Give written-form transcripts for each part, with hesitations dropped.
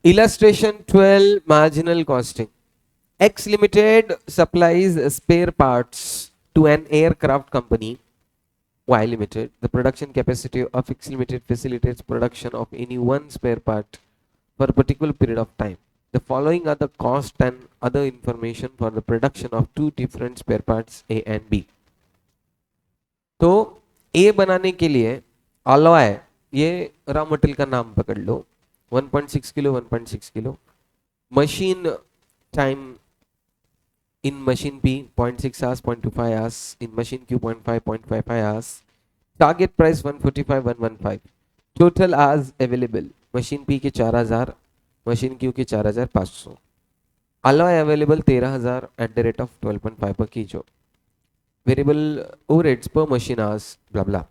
Illustration 12, marginal costing. X Limited supplies spare parts to an aircraft company. Y Limited, the production capacity of X Limited facilitates production of any one spare part for a particular period of time. The following are the cost and other information for the production of two different spare parts A and B. तो A बनाने के लिए alloy, ये raw material का नाम पकड़ लो, 1.6 kilo 1.6 kilo, machine time in machine P 0.6 hours 0.25 hours, in machine Q 0.5 0.55 hours, target price 145 115, total hours available machine P के 4000, machine Q के 4500, alloy available 13000 at the rate of 12.5 per kg, variable overheads per machine hours, blah blah.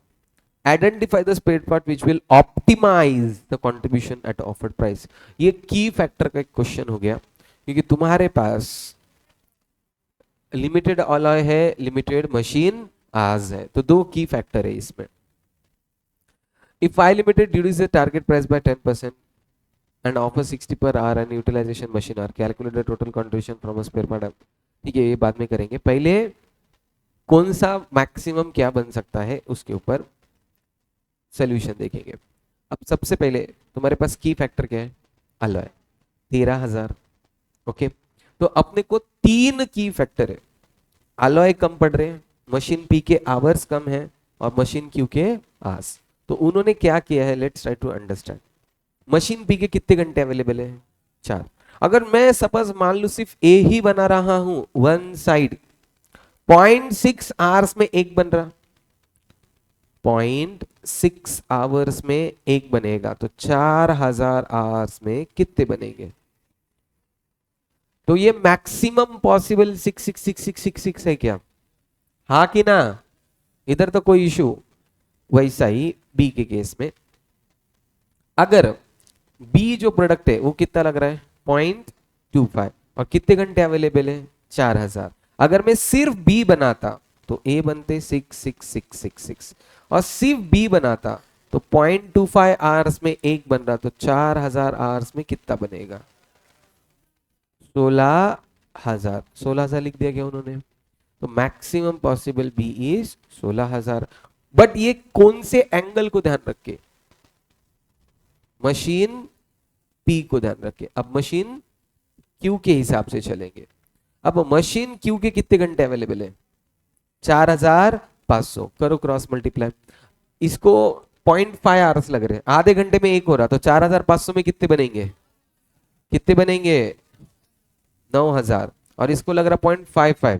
Identify the spare part which will optimize the contribution at offered price. ये की factor का एक question हो गया, क्योंकि तुम्हारे पास limited alloy है, limited machine आज है, तो दो की फैक्टर है इसमें. If I Limited reduces the target price by 10% and offers 60 per hour and utilization machine hour, calculate the total contribution from a spare part. ठीक है, ये बाद में करेंगे, पहले कौन सा मैक्सिमम क्या बन सकता है उसके ऊपर सोल्यूशन देखेंगे. अब सबसे पहले तुम्हारे पास की फैक्टर क्या है, अलॉय 13000. ओके, तो अपने को तीन की फैक्टर है, अलॉय कम पड़ रहे हैं, मशीन पी के आवर्स कम है और मशीन क्यू के आवर्स. तो उन्होंने क्या किया है, let's try to understand. Machine P के कितने घंटे अवेलेबल है, 4. अगर मैं सपोज मान लू सिर्फ ए ही बना रहा हूं, वन साइड, 0.6 आवर्स में एक बन रहा, 0.6 आवर्स में एक बनेगा, तो 4000 आवर्स में कितने बनेंगे. तो ये मैक्सिमम पॉसिबल 66666 है क्या, हाँ कि ना, इधर तो कोई इशू. वैसा ही बी के केस में, अगर बी जो प्रोडक्ट है वो कितना लग रहा है 0.25 और कितने घंटे अवेलेबल है 4000. अगर मैं सिर्फ बी बनाता तो ए बनते 66666 और सिर्फ बी बनाता तो 0.25 आवर्स में एक बन रहा, तो 4000 आवर्स में कितना बनेगा, 16000 लिख दिया गया उन्होंने. तो maximum possible B is 16000. But ये कौन से एंगल को ध्यान रख के, मशीन पी को ध्यान रखे. अब मशीन क्यू के हिसाब से चलेंगे. अब मशीन क्यू के कितने घंटे अवेलेबल है, 4500, करो क्रॉस मल्टीप्लाई. इसको 0.5 आवर्स लग रहे हैं, आधे घंटे में एक हो रहा, तो 4500 में कितने बनेंगे, कितने बनेंगे 9000, और इसको लग रहा 0.55,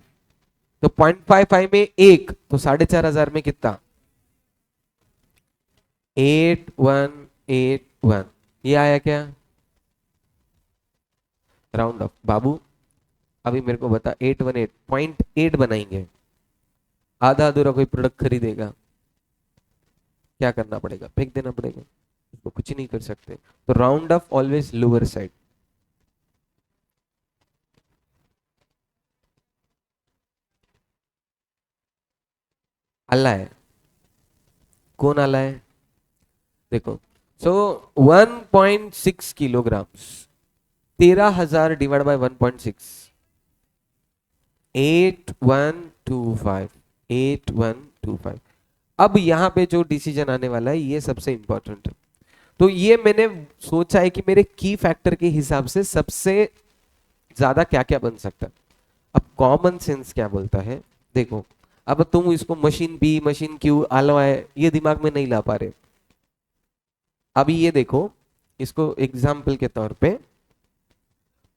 तो 0.55 में एक, तो 4500 में कितना 8181. ये आया क्या, राउंड ऑफ. बाबू अभी मेरे को बता, 818.8 बनाएंगे, आधा अधूरा कोई प्रोडक्ट खरीदेगा, क्या करना पड़ेगा, फेंक देना पड़ेगा, उसको कुछ नहीं कर सकते. तो round of always lower side. आला है, कौन आला है, देखो. सो 1.6 किलोग्राम्स, 13000 डिवाइड बाय 1.6, 8125. अब यहां पे जो डिसीजन आने वाला है ये सबसे इंपॉर्टेंट है. तो ये मैंने सोचा है कि मेरे की फैक्टर के हिसाब से सबसे ज्यादा क्या क्या बन सकता है. अब कॉमन सेंस क्या बोलता है, देखो. अब तुम इसको machine B, machine Q, alloy, ये दिमाग में नहीं ला पा रहे. अभी ये देखो, इसको एग्जाम्पल के तौर पे,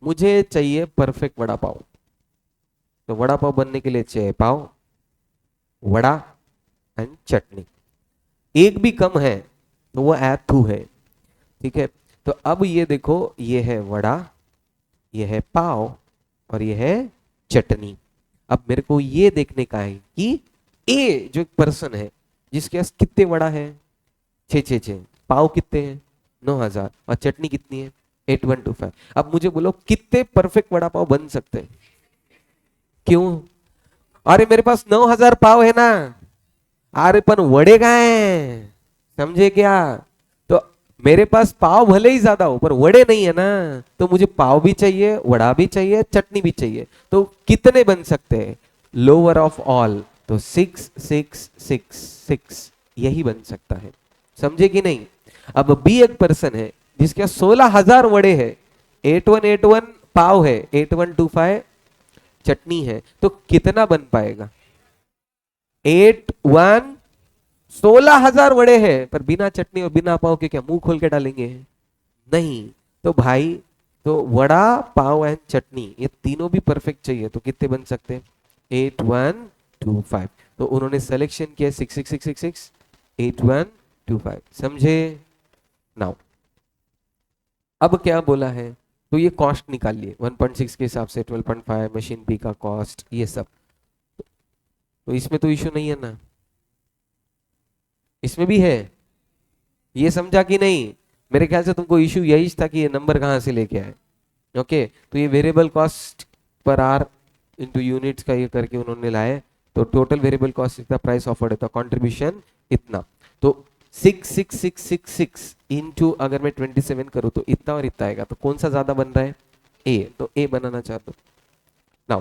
मुझे चाहिए परफेक्ट वड़ा पाव. तो वड़ा पाव बनने के लिए चाहिए पाव, वड़ा एंड चटनी. एक भी कम है तो वो ऐथू है, ठीक है. तो अब ये देखो, ये है वड़ा, ये है पाव और ये है चटनी. अब मेरे को ये देखने का है कि ए जो एक पर्सन है जिसके पास कितने वड़ा है, 666, पाव कितने हैं 9000 और चटनी कितनी है 8125. अब मुझे बोलो कितने परफेक्ट वड़ा पाव बन सकते हैं, क्यों, अरे मेरे पास 9000 पाव है ना, अरे पण वड़े कहाँ हैं, समझे क्या. तो मेरे पास पाव भले ही ज्यादा हो पर वड़े नहीं है ना, तो मुझे पाव भी चाहिए, वड़ा भी चाहिए, चटनी भी चाहिए। तो कितने बन सकते हैं? लोअर ऑफ ऑल, तो 6 6 6 6 यही बन सकता है। समझे कि नहीं? अब बी एक पर्सन है जिसके 16,000 वड़े है, 8181 पाव है, 8125 चटनी है, तो कितना बन पाएगा? 81 16,000 वड़े हैं पर बिना चटनी और बिना पाव के क्या मुंह खोल के डालेंगे? नहीं। तो भाई, तो वड़ा, पाव एंड चटनी ये तीनों भी परफेक्ट चाहिए, तो कितने बन सकते हैं? 8125। तो उन्होंने सिलेक्शन किया 66666 8125। समझे? नाउ अब क्या बोला है? तो ये कॉस्ट निकालिए 1.6 के हिसाब से, 12.5 मशीन बी का कॉस्ट, ये सब। तो इसमें तो इशू नहीं है ना? इसमें भी है। ये समझा कि नहीं? मेरे ख्याल से तुमको इशू यही था कि ये नंबर कहां से लेके आए। ओके, तो ये वेरिएबल कॉस्ट पर आर इंटू यूनिट्स का ये करके उन्होंने लाए। तो टोटल वेरिएबल कॉस्ट इतना, प्राइस ऑफर्ड है, तो कंट्रीब्यूशन इतना। तो 66666 इंटू अगर मैं 27 करूं तो इतना और इतना आएगा। तो कौन सा ज्यादा बन रहा है? ए। तो ए बनाना चाहता हूं। नाउ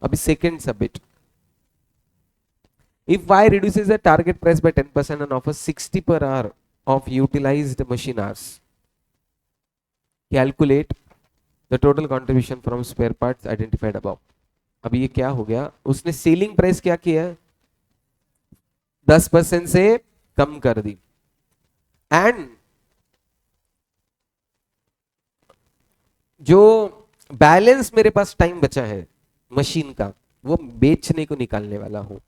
अभी second submit. If Y reduces the target price by 10% and offers 60 per hour of utilized machine hours, calculate the total contribution from spare parts identified above. अब ये क्या हो गया? उसने सेलिंग प्राइस क्या किया? 10% से कम कर दी, एंड जो बैलेंस मेरे पास टाइम बचा है मशीन का, वो बेचने को निकालने वाला हूं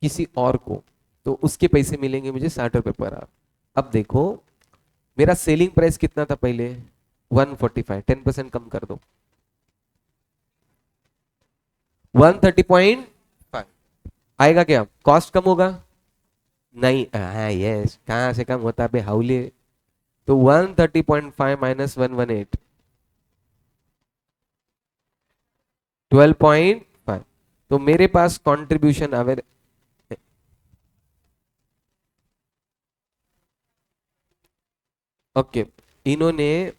किसी और को, तो उसके पैसे मिलेंगे मुझे 60 रुपए पर आवर। अब देखो, मेरा सेलिंग प्राइस कितना था पहले? 145, 10% कम कर दो, 130.5 आएगा क्या? कॉस्ट कम होगा? नहीं। हाँ यस, कहां से कम होता है हाउले? तो 130.5 माइनस 118, 12.5। तो मेरे पास कंट्रीब्यूशन अवेल, ओके, इन्होंने,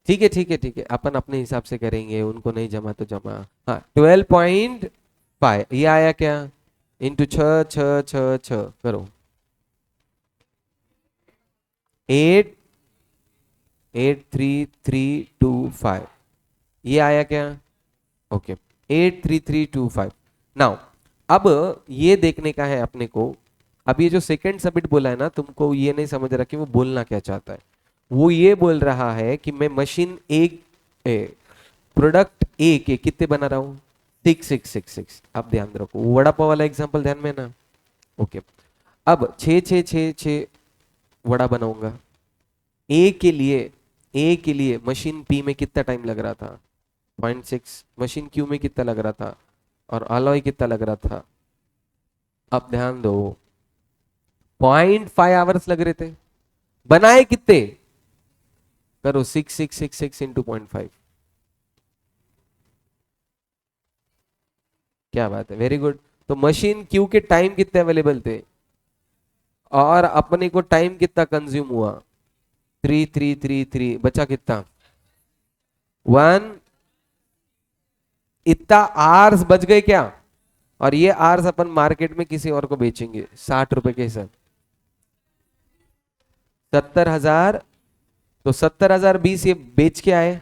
ठीक है ठीक है ठीक है, अपन अपने हिसाब से करेंगे, उनको नहीं जमा तो जमा। हाँ 12.5 ये आया क्या? इंटू छ छ छ छ करो, 8 83325 ये आया क्या? ओके, 83325। नाउ अब ये देखने का है अपने को। अब ये जो सेकंड सबमिट बोला है ना, तुमको ये नहीं समझ रहा कि वो बोलना क्या चाहता है। वो ये बोल रहा है कि मैं मशीन एक, प्रोडक्ट ए के कितने बना रहा हूं? 6666। अब ध्यान रखो, वड़ा पाव वाला एग्जांपल ध्यान में है ना? ओके, अब 6 वड़ा बनाऊंगा ए के लिए। ए के लिए मशीन पी में कितना टाइम लग रहा था? 0.6। मशीन क्यू में कितना लग रहा था? और अलॉय कितना लग रहा था? अब ध्यान दो, 0.5 आवर्स लग रहे थे। बनाए कितने? करो 6666 इंटू 0.5। क्या बात है, वेरी गुड। तो मशीन क्यू के टाइम कितने अवेलेबल थे और अपने को टाइम कितना कंज्यूम हुआ? 3333। बचा कितना? 1। इतना आर्स बच गए क्या? और ये आर्स अपन मार्केट में किसी और को बेचेंगे 60 रुपए के हिसाब, 70,000। तो 70,000 20 ये बेच के आए,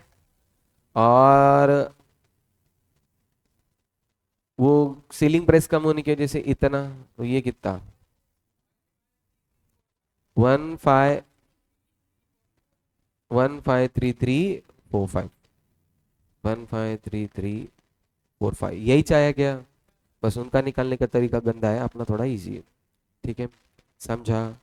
और वो सेलिंग प्राइस कम होने की वजह से इतना, तो ये कितना? 153345, 153345 यही चाहे क्या? बस उनका निकालने का तरीका गंदा है, अपना थोड़ा इजी है। ठीक है, समझा?